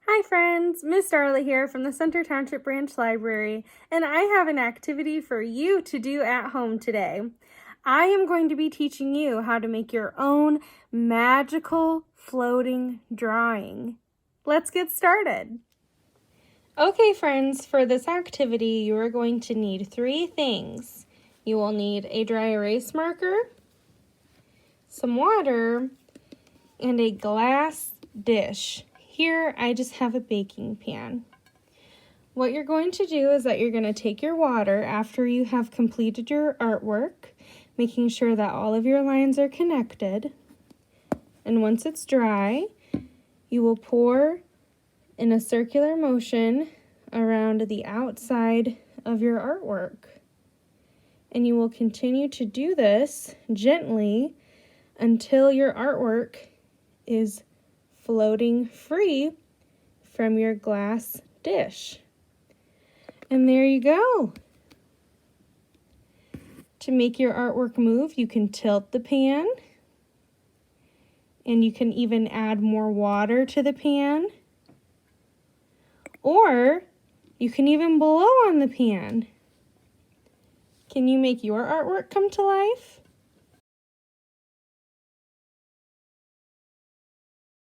Hi friends, Miss Darla here from the Center Township Branch Library, and I have an activity for you to do at home today. I am going to be teaching you how to make your own magical floating drawing. Let's get started. Okay friends, for this activity you are going to need 3 things. You will need a dry erase marker, some water, and a glass dish. Here, I just have a baking pan. What you're going to do is that you're going to take your water after you have completed your artwork, making sure that all of your lines are connected. And once it's dry, you will pour in a circular motion around the outside of your artwork. And you will continue to do this gently until your artwork is floating free from your glass dish. And there you go. To make your artwork move, you can tilt the pan, and you can even add more water to the pan, or you can even blow on the pan. Can you make your artwork come to life?